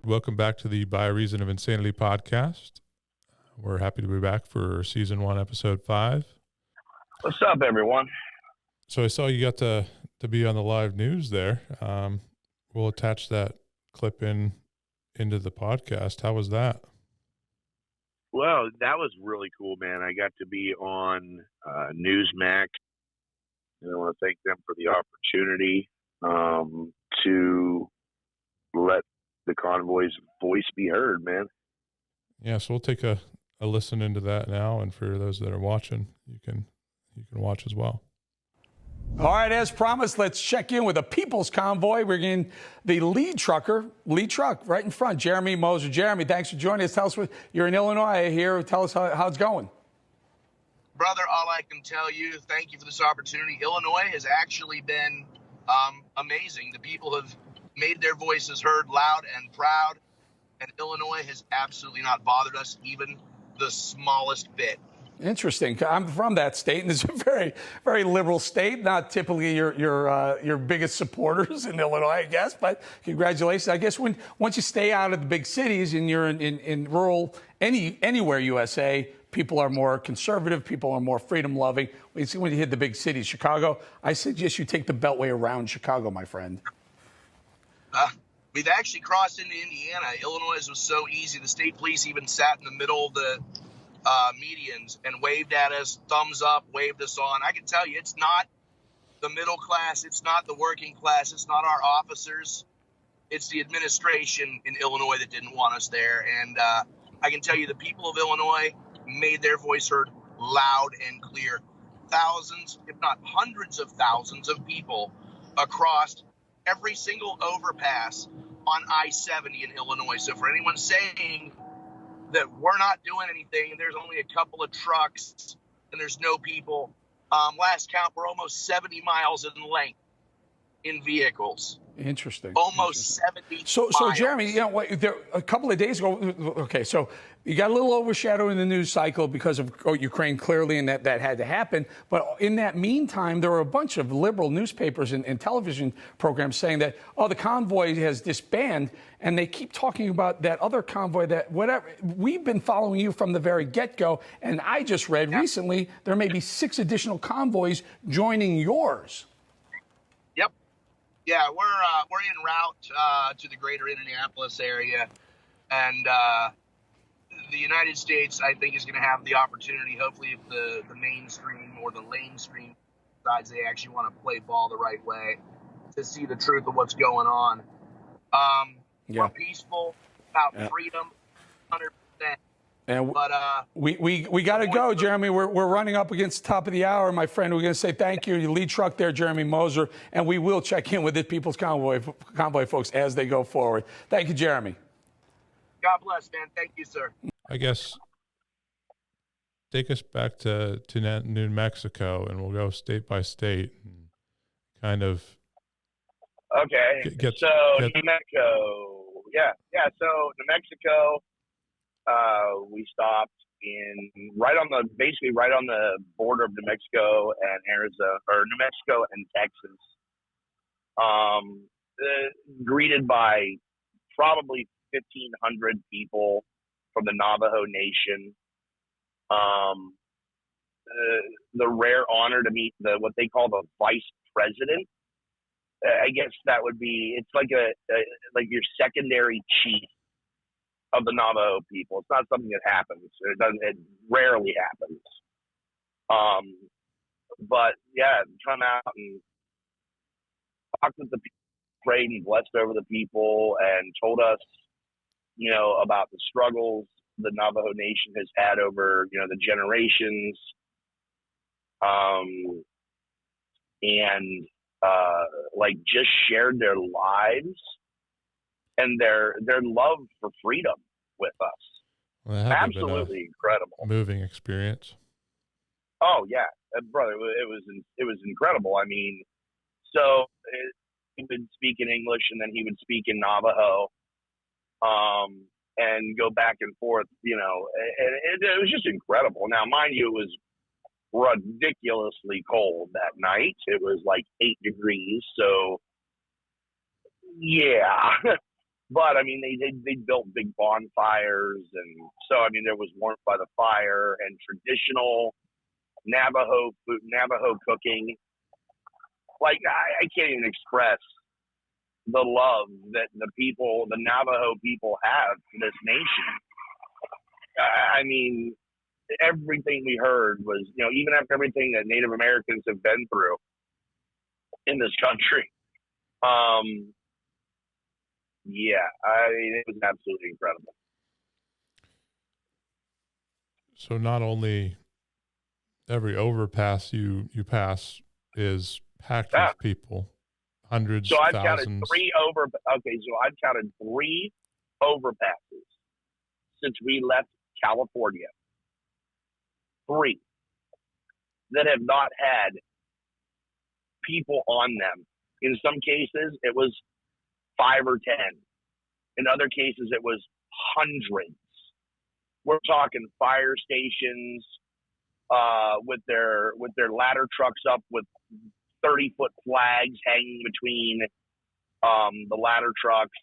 Welcome back to the By Reason of Insanity podcast. We're happy to be back for season 1, episode 5. What's up, everyone? So I saw you got to be on the live news there. We'll attach that clip into the podcast. How was that? Well, that was really cool, man. I got to be on Newsmax, and I want to thank them for the opportunity to let the convoy's voice be heard, man. Yeah, so we'll take a listen into that now, and for those that are watching, you can watch as well. All right, as promised, let's check in with a People's Convoy. We're getting the lead truck right in front, Jeremy Moser. Jeremy, thanks for joining us. Tell us you're in Illinois here. Tell us how it's going. Brother, all I can tell you, thank you for this opportunity. Illinois has actually been amazing. The people have made their voices heard loud and proud, and Illinois has absolutely not bothered us even the smallest bit. Interesting. I'm from that state, and it's a very, very liberal state. Not typically your biggest supporters in Illinois, I guess. But congratulations. I guess once you stay out of the big cities and you're in rural anywhere USA, people are more conservative. People are more freedom loving. When you hit the big cities, Chicago, I suggest you take the Beltway around Chicago, my friend. We've actually crossed into Indiana. Illinois was so easy. The state police even sat in the middle of the medians and waved at us, thumbs up, waved us on. I can tell you, it's not the middle class, it's not the working class, it's not our officers, it's the administration in Illinois that didn't want us there. And I can tell you, the people of Illinois made their voice heard loud and clear. Thousands, if not hundreds of thousands of people across every single overpass on I-70 in Illinois. So for anyone saying that we're not doing anything, there's only a couple of trucks and there's no people. Last count, we're almost 70 miles in length in vehicles. Interesting. Almost 70 So miles. Jeremy, a couple of days ago, okay, so you got a little overshadowed in the news cycle because of Ukraine, clearly, and that had to happen. But in that meantime, there were a bunch of liberal newspapers and television programs saying that, the convoy has disbanded, and they keep talking about that other convoy, that whatever. We've been following you from the very get-go, and I just read recently there may be 6 additional convoys joining yours. Yep. Yeah, we're en route to the greater Indianapolis area, and the United States, I think, is going to have the opportunity, hopefully, if the mainstream or the lamestream decides they actually want to play ball the right way, to see the truth of what's going on. We're peaceful, about freedom, 100%. And but we got to go, Jeremy. We're running up against the top of the hour, my friend. We're going to say thank you, your lead truck there, Jeremy Moser, and we will check in with the People's Convoy folks as they go forward. Thank you, Jeremy. God bless, man. Thank you, sir. I guess take us back to New Mexico, and we'll go state by state and kind of. Okay. New Mexico. Yeah. So New Mexico, we stopped right on the border of New Mexico and Arizona, or New Mexico and Texas. Greeted by probably 1,500 people from the Navajo Nation. The rare honor to meet what they call the vice president. I guess that would be, it's like like your secondary chief of the Navajo people. It's not something that happens. It rarely happens. But yeah, come out and talk with the people, prayed and blessed over the people, and told us, about the struggles the Navajo Nation has had over, the generations. And just shared their lives and their love for freedom with us. Well, absolutely incredible. Moving experience. Oh yeah, brother, it was incredible. I mean, so he would speak in English and then he would speak in Navajo, and go back and forth. And it was just incredible. Now, mind you, it was ridiculously cold that night. It was like 8 degrees. So yeah, But I mean, they built big bonfires, and so I mean, there was warmth by the fire and traditional Navajo food, Navajo cooking. Like I can't even express the love that the Navajo people have for this nation. I mean, everything we heard was, even after everything that Native Americans have been through in this country. Yeah, I mean, it was absolutely incredible. So not only every overpass you pass is packed with people, hundreds, so I've thousands. I've counted 3 overpasses since we left California. 3 that have not had people on them. In some cases, it was 5 or 10. In other cases, it was hundreds. We're talking fire stations with their ladder trucks up with 30-foot flags hanging between the ladder trucks.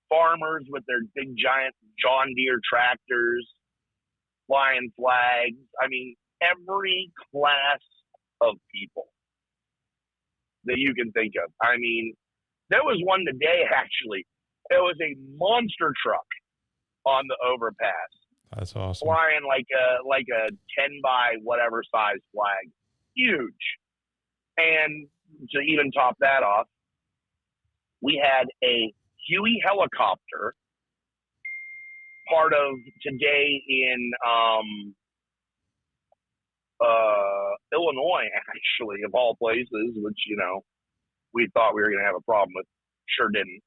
Farmers with their big giant John Deere tractors flying flags. I mean, every class of people that you can think of. I mean, there was one today, actually. It was a monster truck on the overpass. That's awesome. Flying like a 10 by whatever size flag. Huge. And to even top that off, we had a Huey helicopter, part of today in Illinois, actually, of all places, which, we thought we were going to have a problem with. Sure didn't.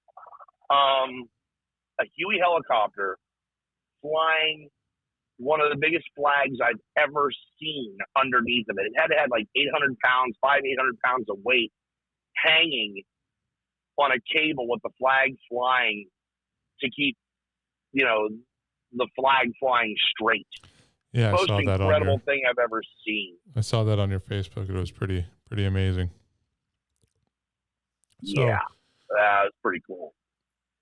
A Huey helicopter flying one of the biggest flags I've ever seen underneath of it. It had to have like 800 pounds of weight hanging on a cable with the flag flying to keep, the flag flying straight. Yeah, Most I saw that incredible thing I've ever seen. I saw that on your Facebook. It was pretty amazing. So, yeah, that was pretty cool.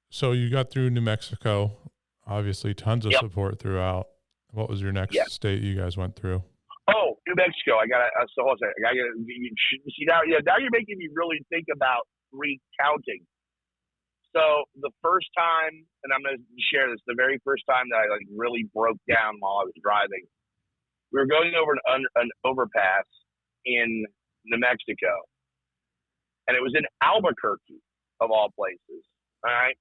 So you got through New Mexico, obviously tons of support throughout. What was your next state you guys went through? Oh, New Mexico. Hold on a second. Now you're making me really think about recounting. So the first time, and I'm going to share this, the very first time that I really broke down while I was driving, we were going over an overpass in New Mexico, and it was in Albuquerque, of all places. All right,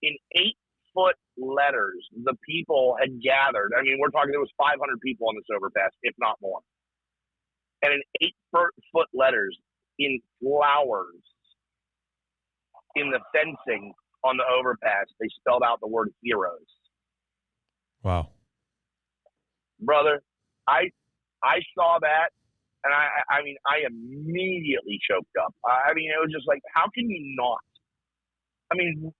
in 8-foot letters, the people had gathered. I mean, we're talking there was 500 people on this overpass, if not more. And in 8-foot letters, in flowers, in the fencing on the overpass, they spelled out the word heroes. Wow. Brother, I saw that, and I mean, I immediately choked up. I mean, it was just like, how can you not? I mean,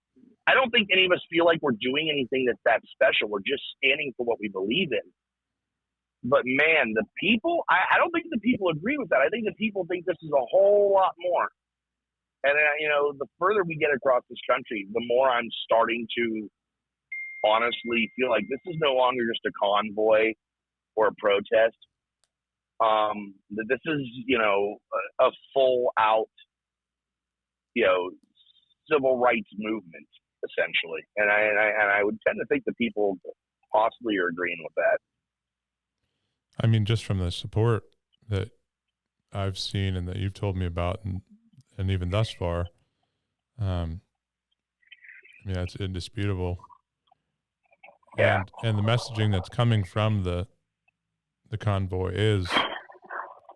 I don't think any of us feel like we're doing anything that's that special. We're just standing for what we believe in. But man, the people, I don't think the people agree with that. I think the people think this is a whole lot more. And, the further we get across this country, the more I'm starting to honestly feel like this is no longer just a convoy or a protest. That this is, a full out, civil rights movement, essentially. And I would tend to think the people possibly are agreeing with that. I mean, just from the support that I've seen and that you've told me about, and even thus far, it's indisputable. Yeah. And the messaging that's coming from the convoy is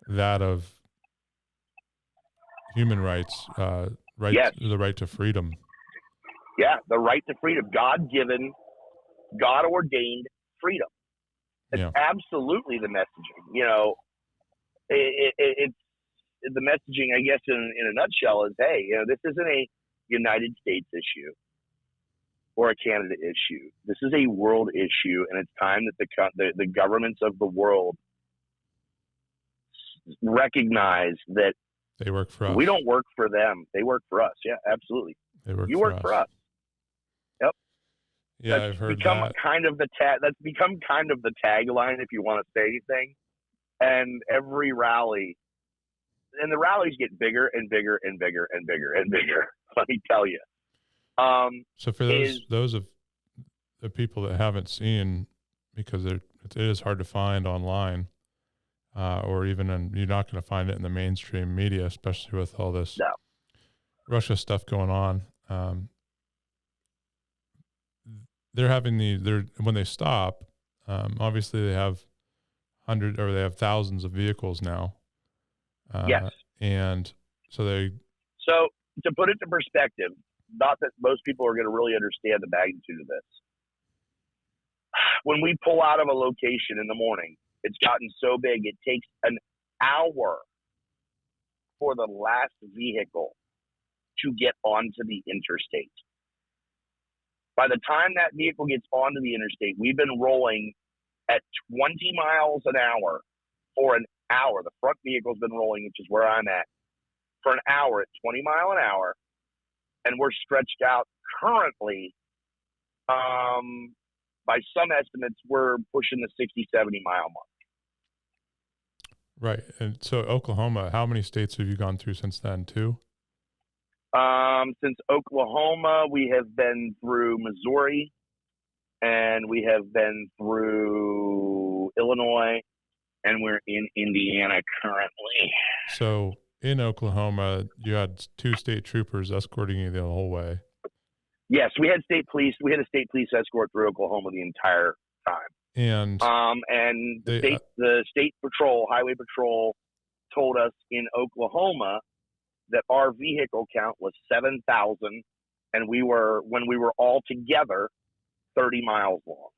that of human rights, the right to freedom. Yeah, the right to freedom, God-given, God-ordained freedom. It's absolutely the messaging. It's the messaging, I guess, in a nutshell is, hey, this isn't a United States issue or a Canada issue. This is a world issue, and it's time that the governments of the world recognize that they work for us. We don't work for them. They work for us. Yeah, absolutely. They work You work for us. Yep. Yeah, That's I've heard become that. That's become kind of the tagline, if you want to say anything. And every rally, and the rallies get bigger and bigger and bigger and bigger and bigger. Let me tell you. So for those of the people that haven't seen, because it is hard to find online, or even you're not going to find it in the mainstream media, especially with all this Russia stuff going on. They're having when they stop, obviously they have they have thousands of vehicles now. Yes. And so to put it in perspective, not that most people are going to really understand the magnitude of this. When we pull out of a location in the morning, it's gotten so big, it takes an hour for the last vehicle to get onto the interstate. By the time that vehicle gets onto the interstate, we've been rolling at 20 miles an hour for an hour. The front vehicle's been rolling, which is where I'm at, for an hour at 20 mile an hour. And we're stretched out currently, by some estimates, we're pushing the 60, 70 mile mark. Right. And so Oklahoma, how many states have you gone through since then, too? Since Oklahoma, we have been through Missouri, and we have been through Illinois, and we're in Indiana currently. So in Oklahoma, you had 2 state troopers escorting you the whole way. Yes, we had state police. We had a state police escort through Oklahoma the entire time. And the state patrol, highway patrol, told us in Oklahoma that our vehicle count was 7,000, and when we were all together, 30 miles long.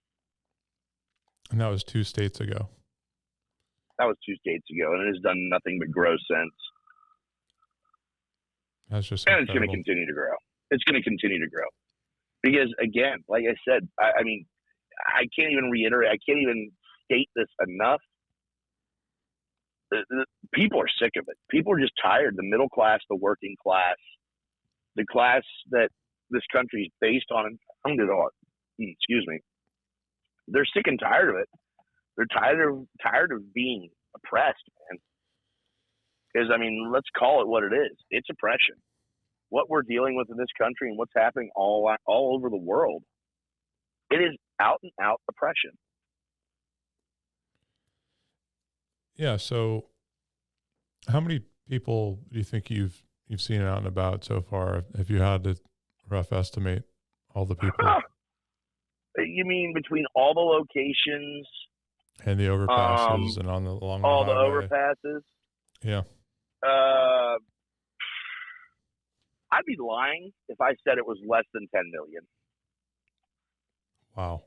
And that was 2 states ago. That was 2 states ago, and it has done nothing but grow since. That's just and incredible. It's going to continue to grow. It's going to continue to grow. Because, again, like I said, I mean, I can't even reiterate, I can't even state this enough. The people are sick of it. People are just tired. The middle class, the working class, the class that this country is based on, excuse me, they're sick and tired of it. They're tired of being oppressed, man. Because, I mean, let's call it what it is. It's oppression. What we're dealing with in this country and what's happening all over the world, it is out and out oppression. Yeah. So, how many people do you think you've seen out and about so far? If you had to rough estimate all the people, you mean between all the locations and the overpasses and along all the highway? The overpasses? Yeah. I'd be lying if I said it was less than 10 million. Wow.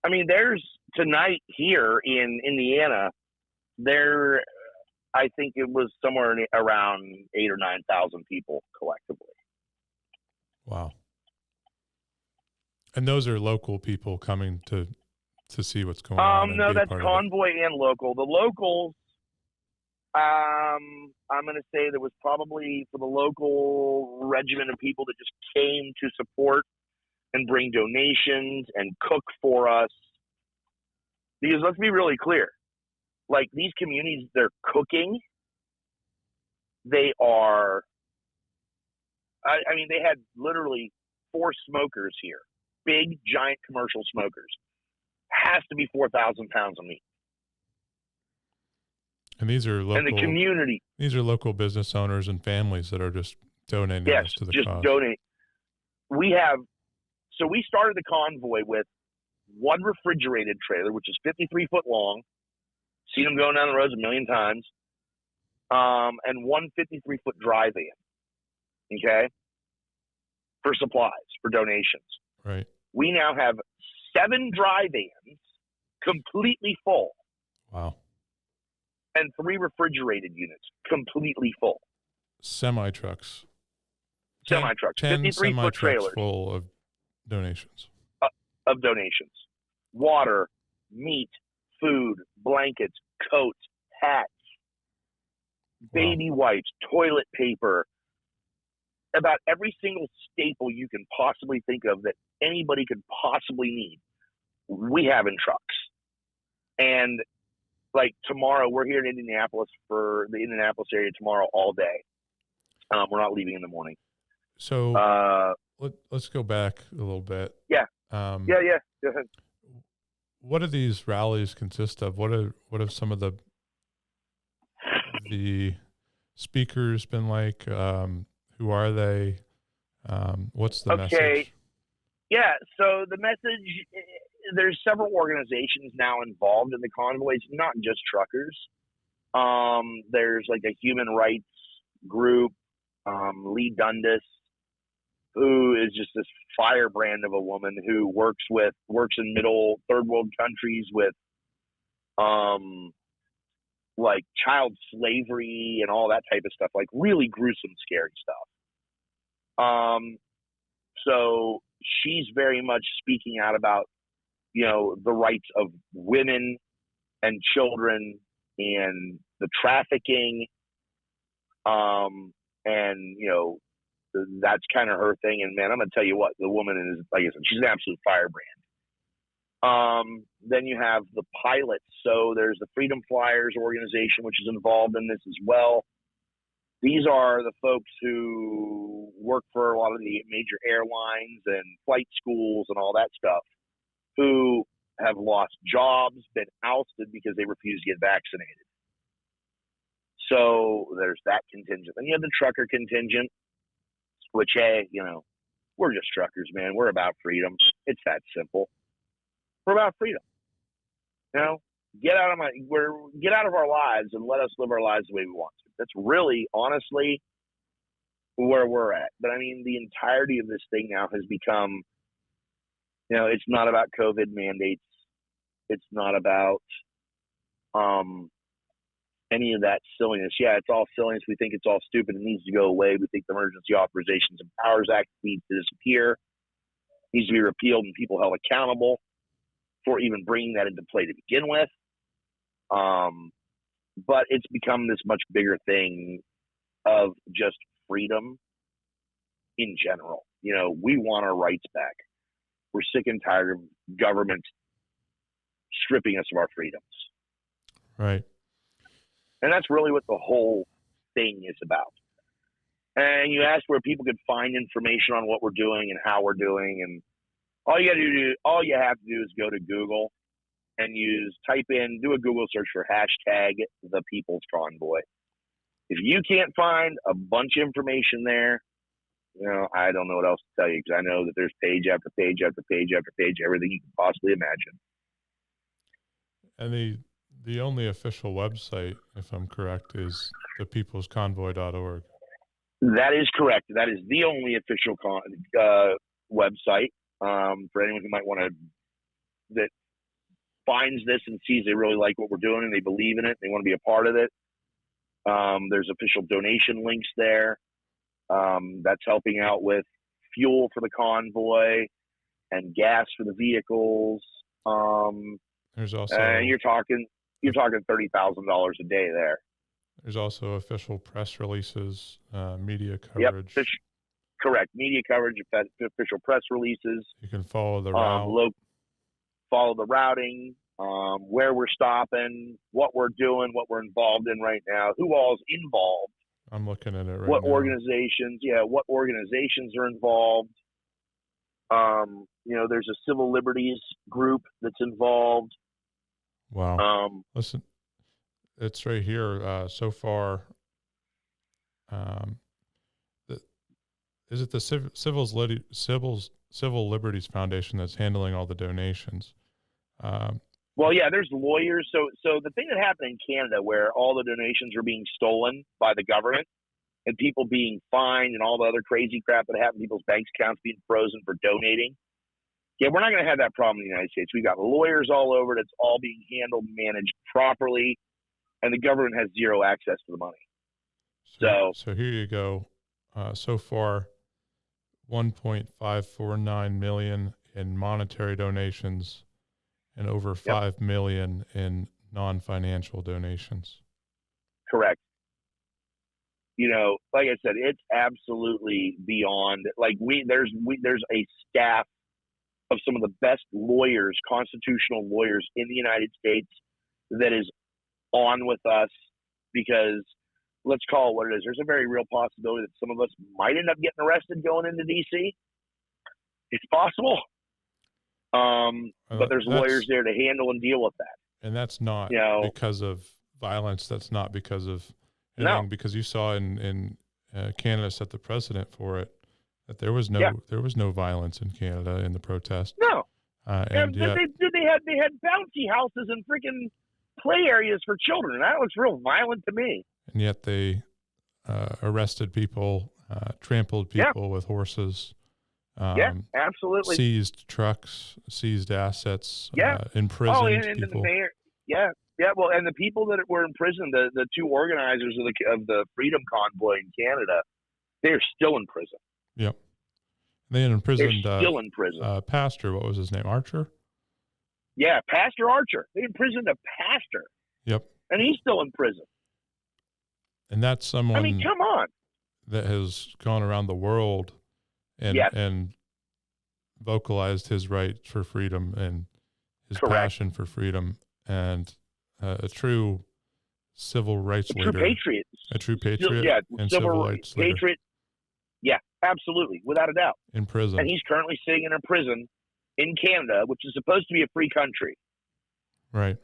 I mean, there's tonight here in Indiana, I think it was somewhere around 8,000 or 9,000 people collectively. Wow. And those are local people coming to see what's going on. No, that's convoy and local. The locals, I'm going to say there was probably, for the local regiment of people that just came to support and bring donations and cook for us. Because let's be really clear. Like, these communities, they're cooking. They are, I mean, they had literally 4 smokers here. Big, giant commercial smokers. Has to be 4,000 pounds of meat. And these are local. And the community. These are local business owners and families that are just donating this to the cause. Yes, just donate. We started the convoy with 1 refrigerated trailer, which is 53 foot long. Seen them going down the roads a million times. And 1 53-foot dry van. Okay? For supplies, for donations. Right. We now have 7 dry vans completely full. Wow. And 3 refrigerated units completely full. Semi-trucks. 53-foot trailers full of donations. Of donations. Water, meat, food, blankets, coats, hats, baby wipes, toilet paper, about every single staple you can possibly think of that anybody could possibly need. We have in trucks. And like tomorrow, we're here in Indianapolis for the Indianapolis area tomorrow all day. We're not leaving in the morning. So let's go back a little bit. Yeah. Yeah. Go ahead. What do these rallies consist of? What have some of the speakers been like? Who are they? What's the message? Yeah. So the message, there's several organizations now involved in the convoys, not just truckers. There's like a human rights group, Lee Dundas, who is just this firebrand of a woman who works in third world countries with, like child slavery and all that type of stuff, like really gruesome, scary stuff. So she's very much speaking out about, the rights of women and children and the trafficking. And, that's kind of her thing. And man, I'm going to tell you what, the woman is, like I said, she's an absolute firebrand. Then you have the pilots. So there's the Freedom Flyers organization, which is involved in this as well. These are the folks who work for a lot of the major airlines and flight schools and all that stuff, who have lost jobs, been ousted because they refuse to get vaccinated. So there's that contingent. Then you have the trucker contingent, which, hey, we're just truckers, man. We're about freedom. It's that simple. We're about freedom. Get out of our lives and let us live our lives the way we want to. That's really, honestly, where we're at. But I mean, the entirety of this thing now has become, it's not about COVID mandates. It's not about any of that silliness. Yeah, it's all silliness. We think it's all stupid. It needs to go away. We think the Emergency Authorizations and Powers Act needs to disappear, needs to be repealed, and people held accountable for even bringing that into play to begin with. But it's become this much bigger thing of just freedom in general. We want our rights back. We're sick and tired of government stripping us of our freedoms. Right. And that's really what the whole thing is about. And you ask where people could find information on what we're doing and how we're doing, and all you have to do is go to Google and do a Google search for hashtag the People's Convoy. If you can't find a bunch of information there, I don't know what else to tell you, because I know that there's page after page after page after page, everything you can possibly imagine. And the only official website, if I'm correct, is thepeoplesconvoy.org. That is correct. That is the only official website for anyone who might want to, that finds this and sees they really like what we're doing and they believe in it, they want to be a part of it. There's official donation links there. That's helping out with fuel for the convoy and gas for the vehicles. There's also, and you're talking $30,000 a day there. There's also official press releases, media coverage. Yep, correct. Media coverage, official press releases. You can follow the route. Follow the routing, where we're stopping, what we're doing, what we're involved in right now, who all's involved. I'm looking at it right what now. What organizations are involved. There's a civil liberties group that's involved. Wow. Listen, it's right here. So far, is it the Civil Liberties Foundation that's handling all the donations? Well, yeah, there's lawyers. So the thing that happened in Canada, where all the donations are being stolen by the government and people being fined and all the other crazy crap that happened, people's bank accounts being frozen for donating. Yeah, we're not going to have that problem in the United States. We've got lawyers all over it. It's all being handled, managed properly, and the government has zero access to the money. So here you go. So far, 1.549 million in monetary donations and over 5 million in non-financial donations. Correct. like I said, it's absolutely beyond. Like there's a staff of some of the best lawyers, constitutional lawyers in the United States that is on with us because let's call it what it is. There's a very real possibility that some of us might end up getting arrested going into DC. It's possible. But there's lawyers there to handle and deal with that. And that's not because of violence. That's not because of anything, because you saw in Canada set the precedent for it, that there was no violence in Canada in the protest. No. And yet, they had bouncy houses and freaking play areas for children. And that looks real violent to me. And yet they arrested people, trampled people with horses. Absolutely. Seized trucks, seized assets, imprisoned people. Well, and the people that were in prison, the two organizers of the Freedom Convoy in Canada, they're still in prison. Yep. They had imprisoned. They're still in prison. Pastor, what was his name? Archer? Yeah, Pastor Archer. They imprisoned a pastor. Yep. And he's still in prison. And that's someone. I mean, come on. That has gone around the world and vocalized his right for freedom and his passion for freedom, and a true civil rights leader. A true patriot. And civil rights patriot. Leader. Yeah, absolutely, without a doubt. In prison. And he's currently sitting in a prison in Canada, which is supposed to be a free country. Right.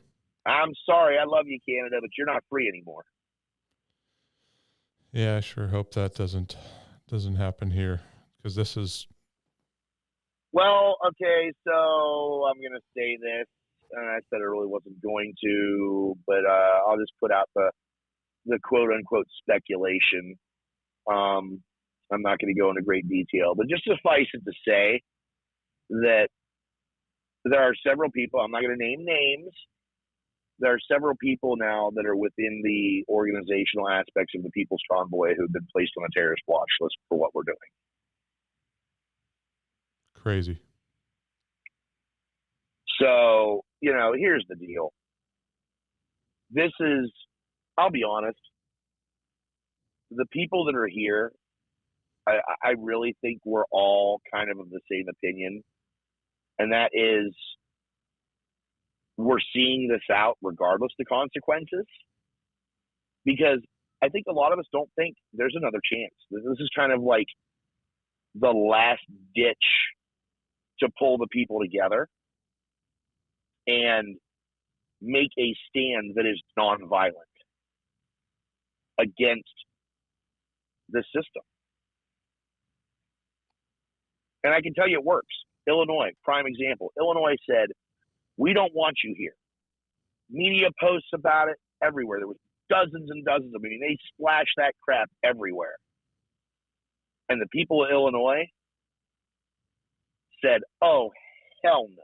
I'm sorry, I love you, Canada, but you're not free anymore. Yeah, I sure hope that doesn't happen here, because this is. Well, okay, so I'm going to say this, and I said I really wasn't going to, but I'll just put out the quote-unquote speculation. I'm not going to go into great detail, but just suffice it to say that there are several people, I'm not going to name names, there are several people now that are within the organizational aspects of the People's Convoy who have been placed on a terrorist watch list for what we're doing. Crazy. So, here's the deal. This is, I'll be honest, the people that are here, I really think we're all kind of the same opinion. And that is, we're seeing this out regardless of the consequences. Because I think a lot of us don't think there's another chance. This is kind of like the last ditch to pull the people together and make a stand that is nonviolent against the system. And I can tell you it works. Illinois, prime example. Illinois said, we don't want you here. Media posts about it everywhere. There was dozens and dozens of them. I mean, they splashed that crap everywhere. And the people of Illinois said, oh, hell no.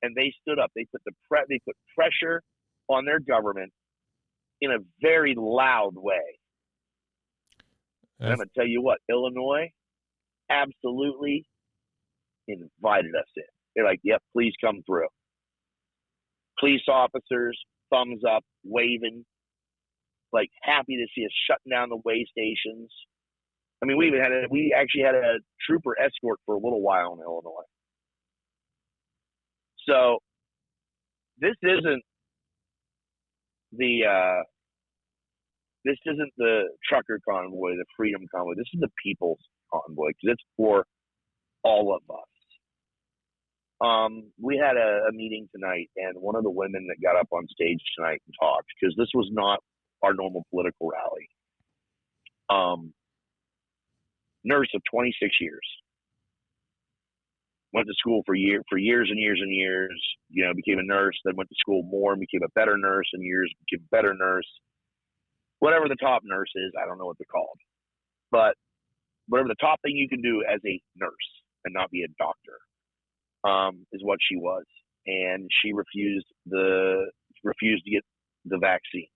And they stood up. They put pressure on their government in a very loud way. And I'm going to tell you what, Illinois absolutely invited us in. They're like, yep, please come through. Police officers, thumbs up, waving, like happy to see us shutting down the way stations. I mean, we actually had a trooper escort for a little while in Illinois. So this isn't the trucker convoy, the Freedom Convoy. This is the People's Convoy, because it's for all of us. We had a meeting tonight, and one of the women that got up on stage tonight and talked, because this was not our normal political rally. Nurse of 26 years. Went to school for years and years and years, became a nurse, then went to school more and became a better nurse, and became a better nurse. Whatever the top nurse is, I don't know what they're called. But whatever the top thing you can do as a nurse and not be a doctor, is what she was. And she refused to get the vaccines.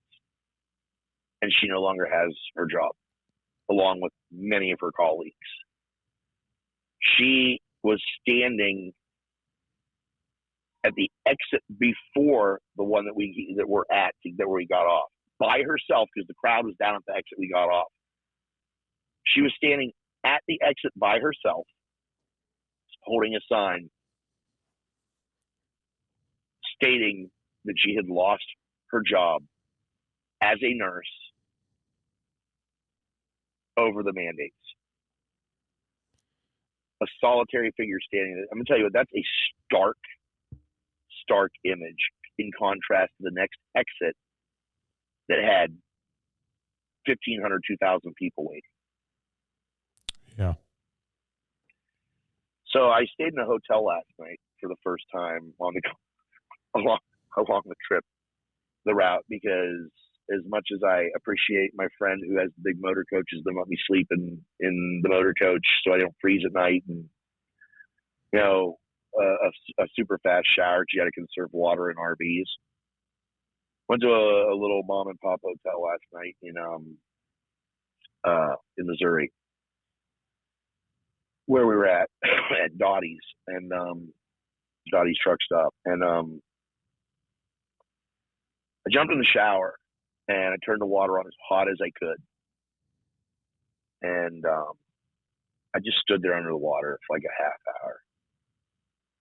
And she no longer has her job, along with many of her colleagues. She was standing at the exit before the one that we got off. by herself because the crowd was down at the exit we got off. She was standing at the exit by herself, holding a sign stating that she had lost her job as a nurse over the mandates. A solitary figure standing there. I'm going to tell you what, that's a stark image in contrast to the next exit that had 1,500, 2,000 people waiting. Yeah. So I stayed in a hotel last night for the first time along the trip, the route, because as much as I appreciate my friend who has the big motor coaches that let me sleep in the motor coach so I don't freeze at night, and a super fast shower, you got to conserve water in RVs. Went to a little mom and pop hotel last night in Missouri, where we were at Dottie's, and Dottie's truck stop, and I jumped in the shower and I turned the water on as hot as I could, and I just stood there under the water for like a half hour,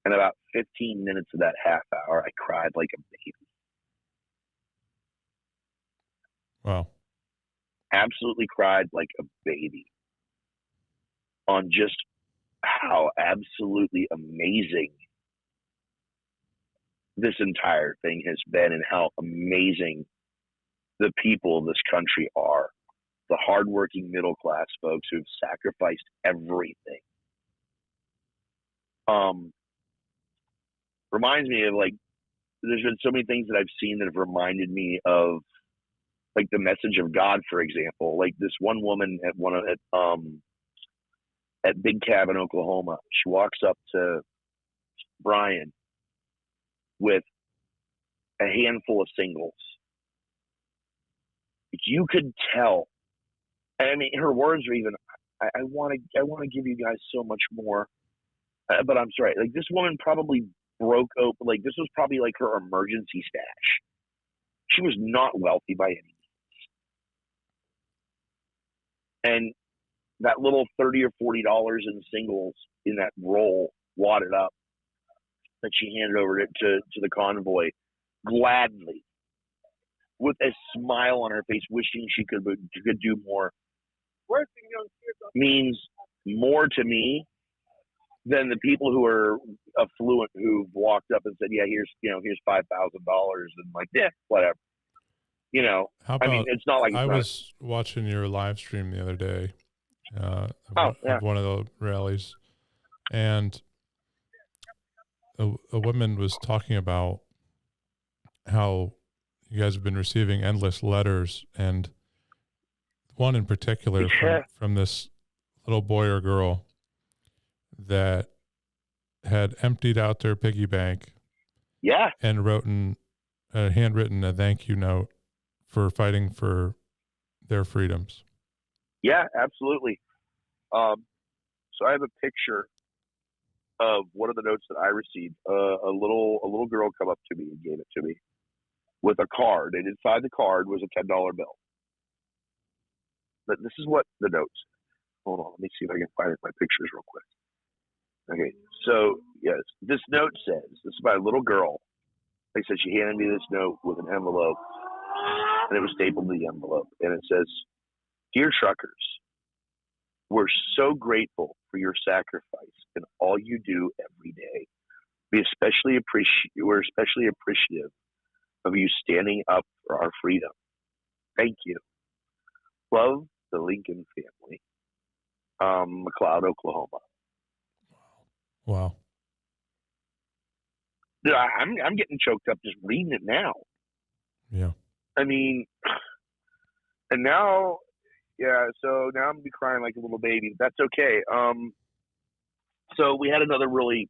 and about 15 minutes of that half hour I cried like a baby. Wow. Absolutely cried like a baby on just how absolutely amazing this entire thing has been, and how amazing the people of this country are. The hardworking middle class folks who've sacrificed everything. Reminds me of, like, there's been so many things that I've seen that have reminded me of, like, the message of God, for example. Like this one woman at Big Cab in Oklahoma, she walks up to Brian with a handful of singles. You could tell. I mean, her words are even, I want to give you guys so much more, but I'm sorry. Like, this woman probably broke open, like, this was probably like her emergency stash. She was not wealthy by any means. And that little $30 or $40 in singles in that roll, wadded up, that she handed over to the convoy gladly, with a smile on her face, wishing she could do more, means more to me than the people who are affluent who've walked up and said, "Yeah, here's $5,000," and like, yeah, whatever. How about, I mean, it's not like I was watching your live stream the other day of one of the rallies, and a woman was talking about how you guys have been receiving endless letters, and one in particular from this little boy or girl that had emptied out their piggy bank, and handwritten a thank you note for fighting for their freedoms. Yeah, absolutely. So I have a picture of one of the notes that I received. A little girl come up to me and gave it to me with a card, and inside the card was a $10 bill. But this is what the note said. Hold on, let me see if I can find my pictures real quick. Okay, so yes, this note says, this is by a little girl. Like I said, she handed me this note with an envelope, and it was stapled to the envelope, and it says, "Dear truckers, we're so grateful for your sacrifice and all you do every day. We're especially appreciative of you standing up for our freedom. Thank you. Love, the Lincoln family. McLeod, Oklahoma." Wow. Dude, I'm getting choked up just reading it now. Yeah. I mean, and now, so now I'm gonna be crying like a little baby. That's okay. So we had another really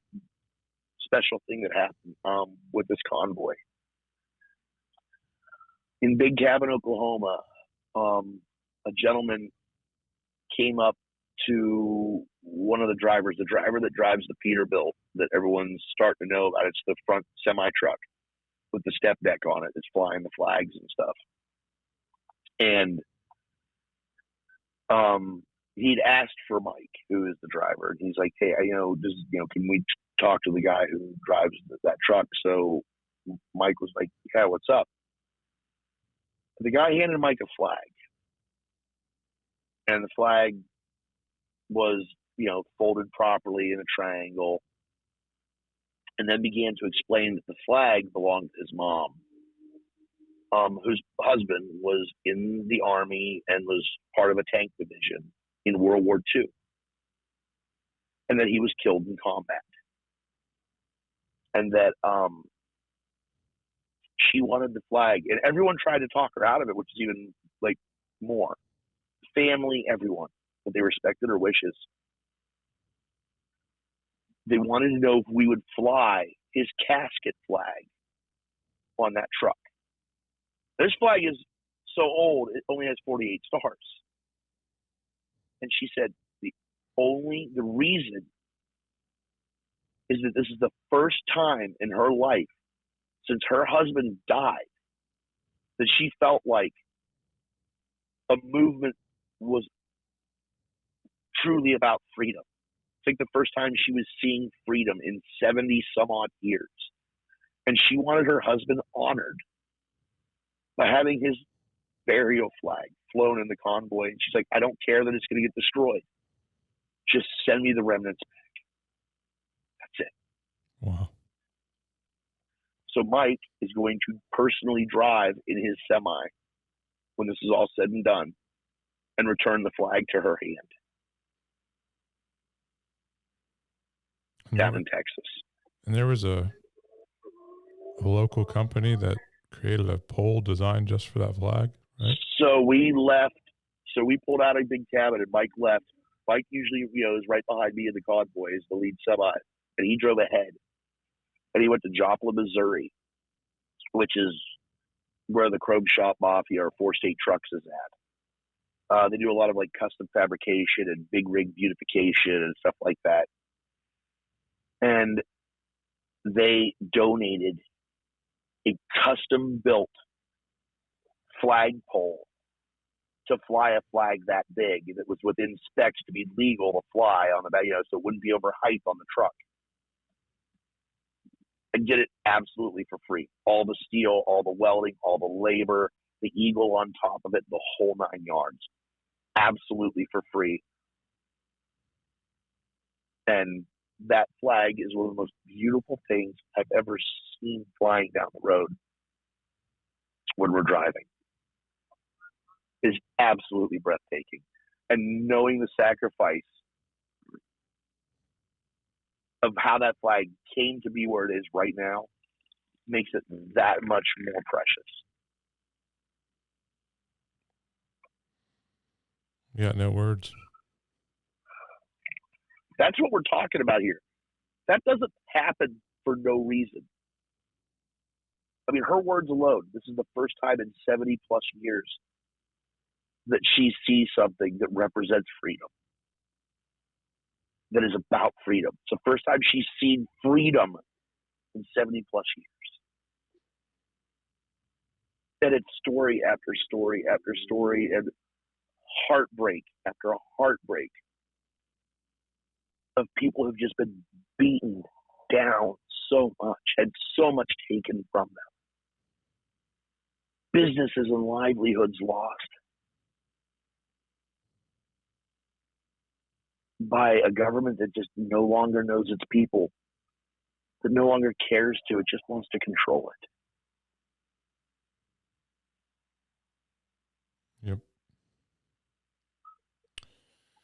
special thing that happened with this convoy. In Big Cabin, Oklahoma, a gentleman came up to one of the drivers, the driver that drives the Peterbilt that everyone's starting to know about. It's the front semi truck with the step deck on it that's flying the flags and stuff. And he'd asked for Mike, who is the driver. And he's like, hey, can we talk to the guy who drives that truck? So Mike was like, yeah, what's up? The guy handed Mike a flag. And the flag was, folded properly in a triangle. And then began to explain that the flag belonged to his mom, whose husband was in the Army and was part of a tank division in World War II, and that he was killed in combat, and that she wanted the flag, and everyone tried to talk her out of it, which is even like more. Family, everyone, but they respected her wishes. They wanted to know if we would fly his casket flag on that truck. This flag is so old, it only has 48 stars. And she said, the reason is that this is the first time in her life since her husband died that she felt like a movement was truly about freedom. It's like the first time she was seeing freedom in 70 some odd years. And she wanted her husband honored by having his burial flag flown in the convoy. And she's like, I don't care that it's going to get destroyed. Just send me the remnants back. That's it. Wow. So Mike is going to personally drive in his semi when this is all said and done and return the flag to her hand down in Texas. And there was a local company that created a pole designed just for that flag, right? So we pulled out a big cabin and Mike left. Mike usually, is right behind me in the convoy as the lead semi, and he drove ahead. And he went to Joplin, Missouri, which is where the Chrome Shop Mafia or Four State Trucks is at. They do a lot of like custom fabrication and big rig beautification and stuff like that. And they donated a custom built flagpole to fly a flag that big that was within specs to be legal to fly on the back, so it wouldn't be over height on the truck. And get it absolutely for free. All the steel, all the welding, all the labor, the eagle on top of it, the whole 9 yards. Absolutely for free. And that flag is one of the most beautiful things I've ever seen flying down the road when we're driving. It's absolutely breathtaking. And knowing the sacrifice of how that flag came to be where it is right now makes it that much more precious. Yeah, no words. That's what we're talking about here. That doesn't happen for no reason. I mean, her words alone, this is the first time in 70 plus years that she sees something that represents freedom, that is about freedom. It's the first time she's seen freedom in 70 plus years. And it's story after story after story and heartbreak after heartbreak of people who've just been beaten down so much, had so much taken from them. Businesses and livelihoods lost by a government that just no longer knows its people, that no longer cares to, it just wants to control it. Yep.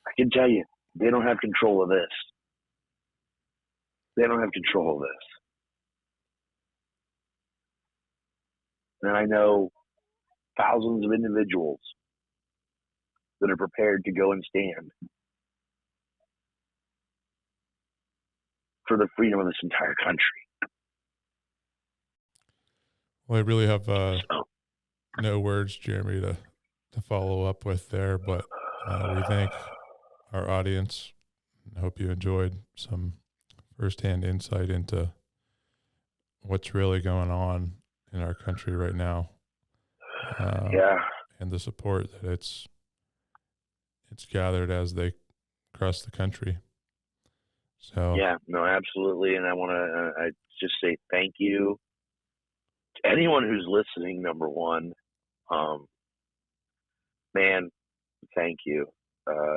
I can tell you, they don't have control of this. They don't have control of this. And I know thousands of individuals that are prepared to go and stand for the freedom of this entire country. Well, I really have no words, Jeremy, to follow up with there, but we thank our audience. I hope you enjoyed some firsthand insight into what's really going on in our country right now. Yeah. and the support that it's gathered as they cross the country. So yeah, no, absolutely. And I want to I just say thank you to anyone who's listening. Number one, man, thank you.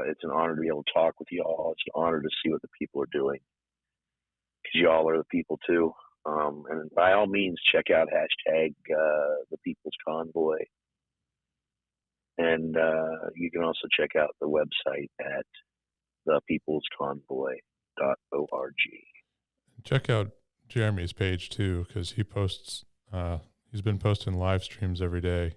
It's an honor to be able to talk with y'all. It's an honor to see what the people are doing, because y'all are the people too. And by all means, check out hashtag the People's Convoy. And you can also check out the website at thepeoplesconvoy.org. check out Jeremy's page too, because he posts. He's been posting live streams every day.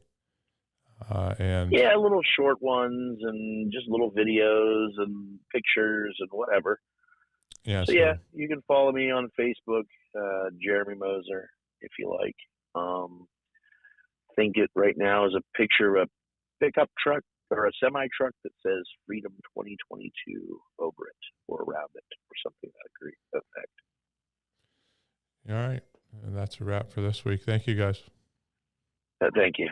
And yeah, little short ones and just little videos and pictures and whatever. Yeah. So yeah, you can follow me on Facebook, Jeremy Moser, if you like. Think it right now is a picture of a pickup truck or a semi truck that says Freedom 2022 over it or around it or something to that effect. All right. And that's a wrap for this week. Thank you guys. Thank you.